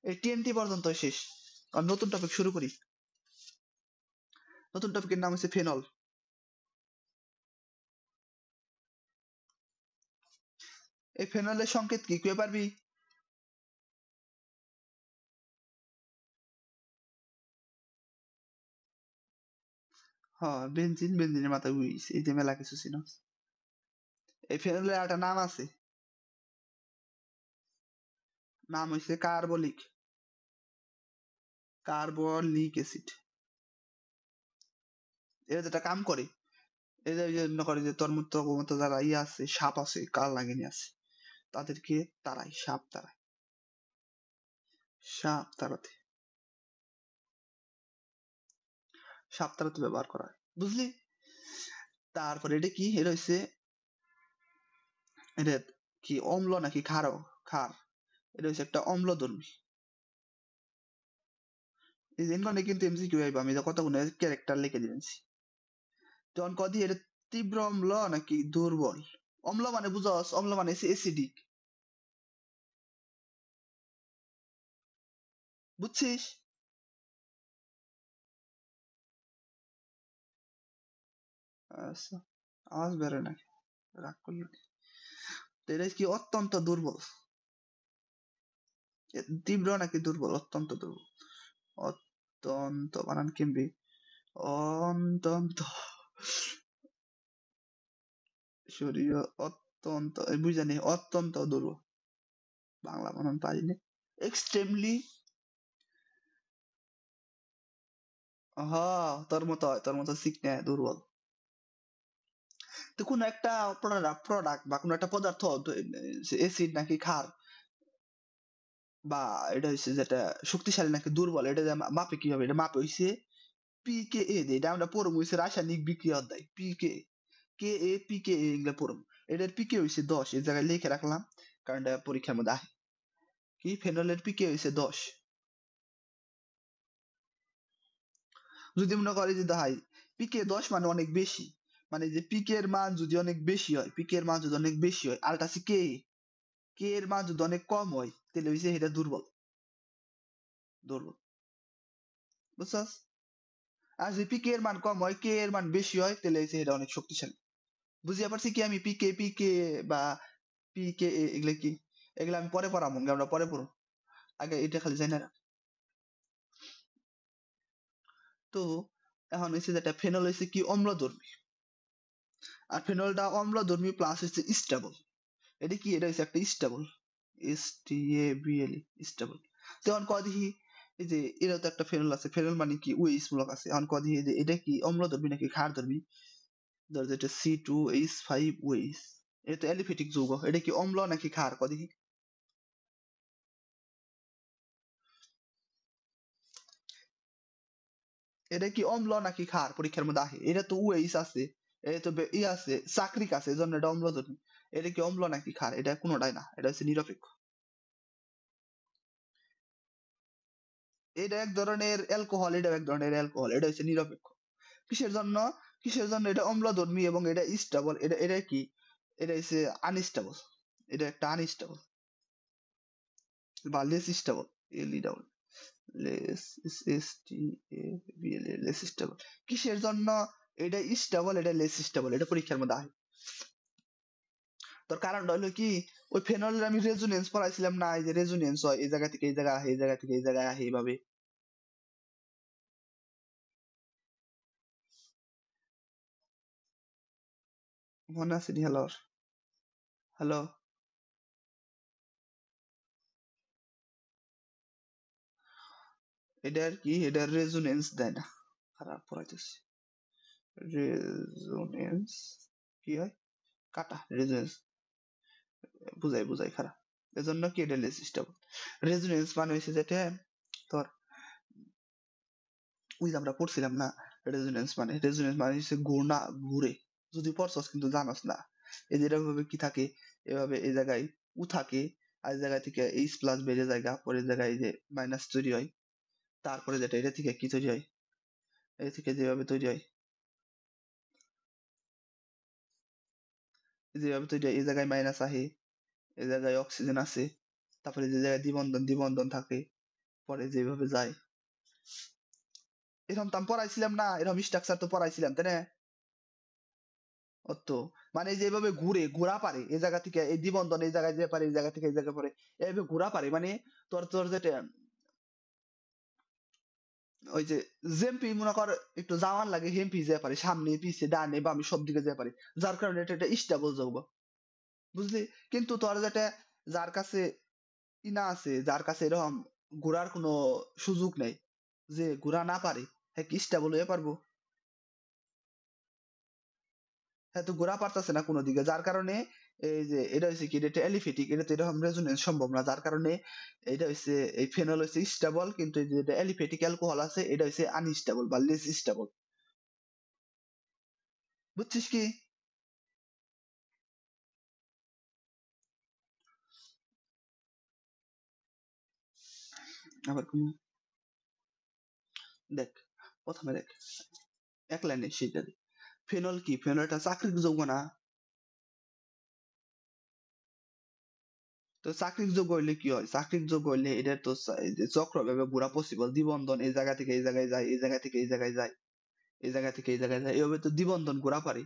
এই টিএনটি পর্যন্ত শেষ। আর নতুন টপিক শুরু করি। নতুন টপিকের নাম হচ্ছে ফেনল। এই ফেনলের সংকেত কি কয়ে পারবি? হ্যাঁ, বেনজিন, বেনজিনের মাথায় উইস, এই যে মেলা কিছু ছিল। এই ফেনলের একটা নাম আছে, নাম হচ্ছে কার্বলিক অ্যাসিড। এরা যেটা কাম করে, এরা ওই যে মনে করে যে তোর মতো যারা ইয়ে আছে, সাপ আছে, কাল লাগেনি আছে, তাদেরকে তাড়ায়, সাপ তাড়াতে ব্যবহার করা হয়, বুঝলি? তারপরে এটা কি, এটা হচ্ছে এটা কি অম্ল নাকি ক্ষার? এটা হচ্ছে একটা অম্লধর্মী। এই যে এখানে কিন্তু এমসিকিউ আইবা, আমি কতগুলো ক্যারেক্টার লিখে দিয়েছি। তখন কদি এটা তীব্র অম্ল নাকি দুর্বল? অম্ল মানে বুঝস, অম্ল মানে অ্যাসিডিক, বুঝছিস? আচ্ছা, আওয়াজ বেরোয় নাকি, রাগ করলি? তো এটা কি অত্যন্ত দুর্বল? তীব্র নাকি দুর্বল? অত্যন্ত দুর্বল। অত্যন্ত বানান কিনবি, অন্তন্ত শরীর অত্যন্ত, বুঝানি অত্যন্ত দুর্বল, বাংলা বানান পারিনি। এক্সট্রিমলি, হ, তোর মতো সিকনে দুর্বল। তো কোন একটা প্রোডাক্ট বা কোন একটা পদার্থ, অ্যাসিড নাকি ক্ষার, বা এটা হচ্ছে যেটা শক্তিশালী নাকি দুর্বল, এটা মাপে কিভাবে? এটা মাপে হইছে পিকেএ দিয়ে, এটা আমরা পড়ব হইছে রাসায়নিক বিক্রিয়া অধ্যায়, পিকেএ এগুলা পড়ব। এটার পিকে হইছে 10, এই জায়গায় লিখে রাখলাম, কারণ এটা পরীক্ষার মধ্যে আসে। কি ফেনলের পিকে হইছে 10। যদি মনে করি যে ভাই পিকে 10 মানে অনেক বেশি, মানে যে পিকের মান যদি অনেক বেশি হয়, আর এটা আছে কে এর মান যদি অনেক কম হয়, তাহলে হইছে এটা দুর্বল, বুঝছস? আর যদি পিকে এর মান কম হয়, কে এর মান বেশি হয়, তাহলে হইছে এটা অনেক শক্তিশালী। বুঝিয়া পারছি কি আমি পিকে বা পিকে এগুলা কি? এগুলা আমি পরে পড়াবো, আমরা পরে পড়বো, আগে এটা খালি জানি না। তো এখন হচ্ছে যেটা ফেনল হচ্ছে কি অম্লধর্মী, আর ফেনলটা অম্লধর্মী প্লাস হচ্ছে স্টেবল। এটা কি, এটা হচ্ছে একটা স্টেবল, স্টেবল, স্টেবল। তখন ক দেখি, এই যে এরা তো একটা ফেনল আছে, ফেনল মানে কি ওএইচ মূলক আছে, এখন ক দেখি যে এটা কি অম্লধর্মী নাকি ক্ষারধর্মী? ধর যেটা C2H5 ওএইচ, এটা তো অ্যালিফেটিক যৌগ, এটা কি অম্ল নাকি ক্ষার? ক দেখি, এটা কি অম্ল নাকি ক্ষার? পরীক্ষার মধ্যে আসে, এটা তো ওএইচ আছে, এটা তো ই আছে, চাকরিক আছে, এজন্য এটা অম্লধর্মী। এটা কি অম্ল নাকি ক্ষার? এটা কোনোটাই না, এটা হচ্ছে নিরপেক্ষ। এটা এক ধরনের অ্যালকোহল, এটা এক ধরনের অ্যালকোহল, এটা হচ্ছে নিরপেক্ষ। কিসের জন্য? এটা অম্লধর্মী এবং এটা স্টেবল, এটা কি, এটা হচ্ছে আনস্টেবল, এটা একটা আনস্টেবল বা লেস স্টেবল, এলই ডাবল, লেস, লেস স্টেবল। কিসের জন্য এটা স্টেবল, এটা লেস স্টেবল? এটা পরীক্ষার মধ্যে আসে। তোর কারণটা হলো কি, ওই ফেনলের আমি রেজোনেন্স পড়াইছিলাম না, এই যে রেজোনেন্স হয়, এই জায়গা থেকে এই জায়গা আসে, এই জায়গা থেকে এই জায়গায় আসে, এইভাবে। মনে আছে নি? হ্যালো, হ্যালো, এটার কি, এটার রেজোনেন্স দেয় না, খারাপ পড়াইতেছি। রেজোনেন্স কি হয়? কাটা রেজোনেন্স, বুঝাই খারাপ, এজন্য কি এটা লেস স্টেবল। রেজোনেন্স মানে হচ্ছে যেটা তোর, ওই যে আমরা পড়ছিলাম না, রেজোনেন্স মানে হচ্ছে ঘুরে, যদি পড়ছস কিন্তু জানোস না। এই যে এরকম ভাবে কি থাকে, এভাবে এই জায়গায় উ থাকে, আর এই জায়গা থেকে এইচ প্লাস বেড়ে জায়গা, পরের জায়গায় এই যে মাইনাস তৈরি হয়, তারপরে যেটা এটা থেকে কি তৈরি হয়, এটা থেকে যেভাবে তৈরি হয়, যেভাবে তৈরি হয়, এই জায়গায় মাইনাস আহে, এই জায়গায় অক্সিজেন আছে, তারপরে যে জায়গায় দ্বিবন্ধন থাকে, পরে যেভাবে যায় এরকম তো আমি পড়াইছিলাম না, এরকম স্ট্রাকচার তো পড়াইছিলাম তাই না? তো মানে যেভাবে ঘুরে ঘোরা পারে এই জায়গা থেকে এই দ্বিবন্ধন এই জায়গায় যেতে পারে, এই জায়গা থেকে এই জায়গায় পরে এইভাবে ঘোরা পারে, মানে তোর তোর যেটা ওই যে জেমপি মনে কর একটু জাওয়ান লাগে, হেমপি যেতে পারে সামনে পিছে ডানে বামে সব দিকে যেতে পারে, যার কারণে এটা একটা স্টেবল যৌগ, বুঝলি? কিন্তু তোর যেটা যার কাছে ইনা আছে, যার কাছে এরকম ঘোরার কোনো সুযোগ নেই, যে ঘোরা না পারে, হ্যাঁ কি স্টেবল হয়ে পারবো? হ্যাঁ তো ঘোরা পারতেছে না কোনো দিকে, যার কারণে এই যে এটা হচ্ছে কি, এটা এলিফেটিক, এটা তো এরকম রেজোনেন্স সম্ভব না, যার কারণে এটা হচ্ছে এই ফেনল হচ্ছে স্টেবল, কিন্তু এই যে এলিফেটিক অ্যালকোহল আছে এটা হচ্ছে আনস্টেবল বা লেস স্টেবল, বুঝছিস কি? আবার কোন দেখ, প্রথমে দেখ এক লাইনে সেটা দে। ফেনল কি? ফেনলটা চাকরিক যৌগ না? তো চাকরিক যৌগ হইলে কি হয়? চাকরিক যৌগ হইলে এটা তো এই যে চক্র ভাবে ঘোরা পসিবল, দ্বিবন্ধন এই জায়গা থেকে এই জায়গায় যায়, এই জায়গা থেকে এই জায়গায় যায়, এই জায়গা থেকে এই জায়গায় যায়, এভাবে তো দ্বিবন্ধন ঘোরা পারে,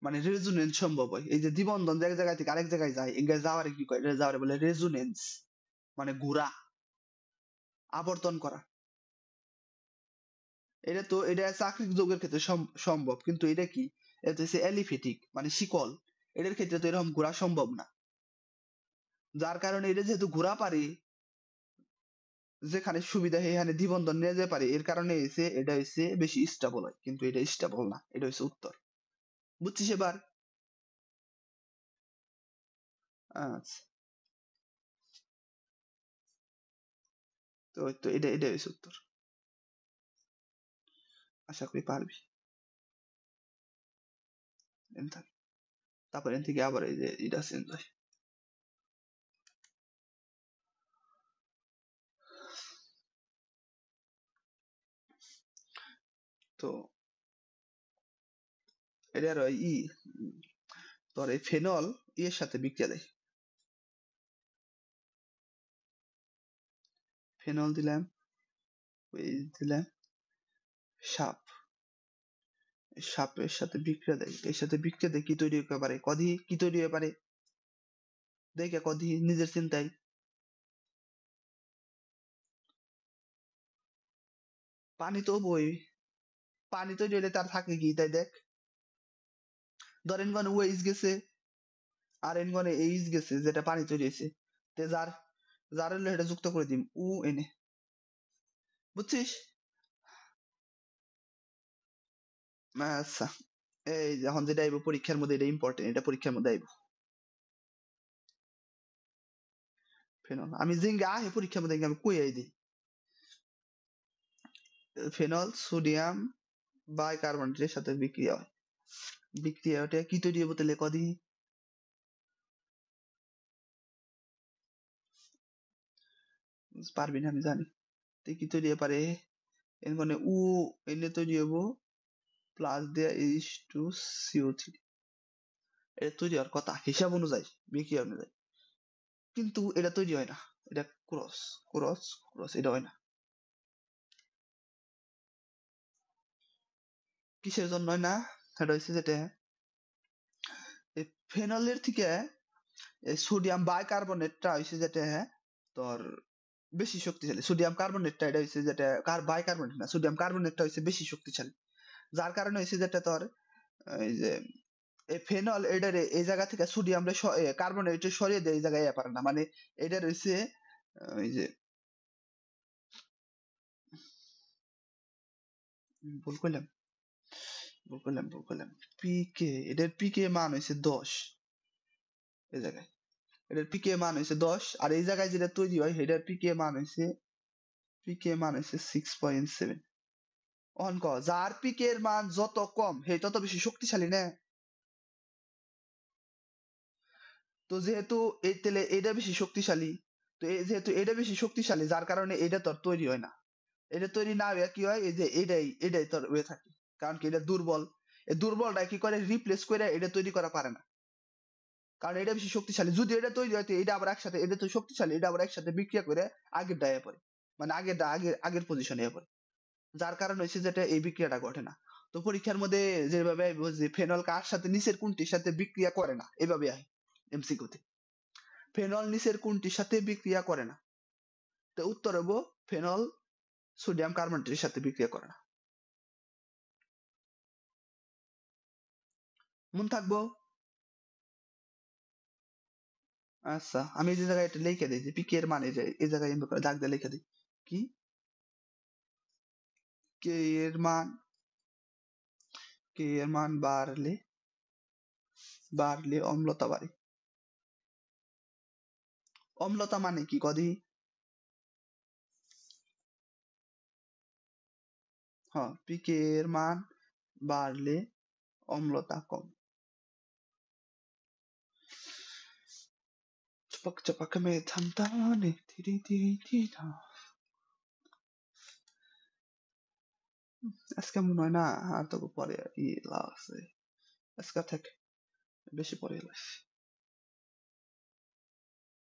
মানে রেজোনেন্স সম্ভব হয়। এই যে দ্বিবন্ধন এক জায়গা থেকে আরেক জায়গায় যায়, এগুলা যাওয়ারে কি কয়? এটা যাওয়ারে বলে রেজোনেন্স, মানে ঘোরা, আবর্তন করা। এটা তো এটা চাকরিক যৌগের ক্ষেত্রে সম্ভব, কিন্তু এটা কি? এটা হচ্ছে অ্যালিফেটিক মানে শিকল, এটার ক্ষেত্রে তো এরকম ঘোরা সম্ভব না, যার কারণে এটা যেহেতু ঘোরা পারে, যেখানে সুবিধা সেখানে দ্বিবন্ধন নিয়ে যেতে পারে, এর কারণে এসে এটা হচ্ছে বেশি স্টেবল হয়, কিন্তু এটা স্টেবল না, এটা হচ্ছে উত্তর। বুঝছিস এবার? আচ্ছা, তো ওই তো এটা এটা হচ্ছে উত্তর। আশা করি পারবি। এখানে থাক। তারপর এখান থেকে আবার এই যে এটা চেঞ্জ হয়। তো এটার তোর এই ফেনল এর সাথে বিক্রিয়া দেয়। ফেনল দিলাম, ওই দিলাম সাপ, সাপের সাথে বিক্রিয়া দেয়, এর সাথে বিক্রিয়া দেয় কি তৈরি হতে পারে? কদি কি তৈরি হতে পারে? দেখে কদি নিজের চিন্তায়। পানি তো বই, পানি তৈরি হলে তার থাকে কি তাই দেখ, ধরেন কোন ওয়েজ গেছে আর এন কোন এইচ গেছে, যেটা পানি তৈরি হয়েছে, তে যার যার হলো এটা যুক্ত করে দিম উ এনে, বুঝছিস? আচ্ছা, এই যখন যেটা আইবো পরীক্ষার মধ্যে, এটা ইম্পর্টেন্ট, এটা পরীক্ষার মধ্যে আইবো। ফেনল আমি জিঙ্গে আহে পরীক্ষার মধ্যে আমি কই আই দিই। ফেনল সোডিয়াম বাইকার্বনেটের সাথে বিক্রিয়া হয়, বিক্রিয়াটা কি তৈরি হবো তাহলে কদি? পারবি না আমি জানি, তুই কি তৈরি হতে পারে? এর মানে উ এনে তৈরি হবো প্লাস দেয়া এইচ টু সিও থ্রি, এটা তৈরি হওয়ার কথা হিসাব অনুযায়ী, বিক্রিয়া অনুযায়ী, কিন্তু এটা তৈরি হয় না, এটা ক্রস ক্রস ক্রস, এটা হয় না। কিসের জন্য হয় না? সেটা হচ্ছে যেটা এই ফেনলের থেকে এই সোডিয়াম বাইকার্বনেটটা হচ্ছে যেটা তোর বেশি শক্তিশালী, সোডিয়াম কার্বনেটটা এটা হচ্ছে যেটা বাইকার্বনেট না, সোডিয়াম কার্বনেটটা হচ্ছে বেশি শক্তিশালী, যার কারণে হচ্ছে যেটা তোর এই যে এই ফেনল এটারে এই জায়গা থেকে সোডিয়াম কার্বনেট সরিয়ে দেয়, এই জায়গায় পারে না, মানে এটা রয়েছে ওই যে ভুল করলাম, ভুল করলাম, পিকে, এটার পিকে মান হয়েছে 10, এই জায়গায় এটার পিকে মান হয়েছে 10, আর এই জায়গায় যেটা তৈরি হয় এটার পিকে মান হয়েছে 6.7। অন ক যার পিকের মান যত কম হে তত বেশি শক্তিশালী না? তো যেহেতু এই তেলে এটা বেশি শক্তিশালী, তো যেহেতু এটা বেশি শক্তিশালী, যার কারণে এটা তোর তৈরি হয় না, এটা তৈরি না হয়ে কি হয়, এই যে এটাই তোর হয়ে থাকে, কারণ কি এটা দুর্বল, এই দুর্বলটা কি করে রিপ্লেস করে এটা তৈরি করা পারে না, কারণ এটা বেশি শক্তিশালী, যদি এটা তৈরি হয় তো এটা আবার একসাথে, এটা তো শক্তিশালী, এটা আবার একসাথে বিক্রিয়া করে আগের ডায়ে পড়ে, মানে আগের পজিশনে আবার, যার কারণ হচ্ছে যেটা এই বিক্রিয়াটা ঘটে না। তো পরীক্ষার মধ্যে যেভাবে যে ফেনল কার সাথে নিচের কোনটির সাথে বিক্রিয়া করে না এভাবে আয় এমসিকিউতে, ফেনল নিচের কোনটির সাথে বিক্রিয়া করে না, তো উত্তর হবো ফেনল সোডিয়াম কার্বনেটের সাথে বিক্রিয়া করে না। মন থাকবো? আচ্ছা আমি যে জায়গায় এটা লিখে দিই যে পিকে এর মানে যে এই জায়গায় এমনি করে দাগ দিয়ে লিখে দিই কি কে এর মান, কে এর মান বাড়লে অম্লতা বাড়ে। অম্লতা মানে কি কদি? হ্যাঁ পিকে এর মান বাড়লে অম্লতা কম। চপাক চপাক মে থামতা নে ধীরে ধীরে ধীরে। আজকে মনে হয় না আর তো পরে ই আছে, আজকে থেকে বেশি পরে এলাস।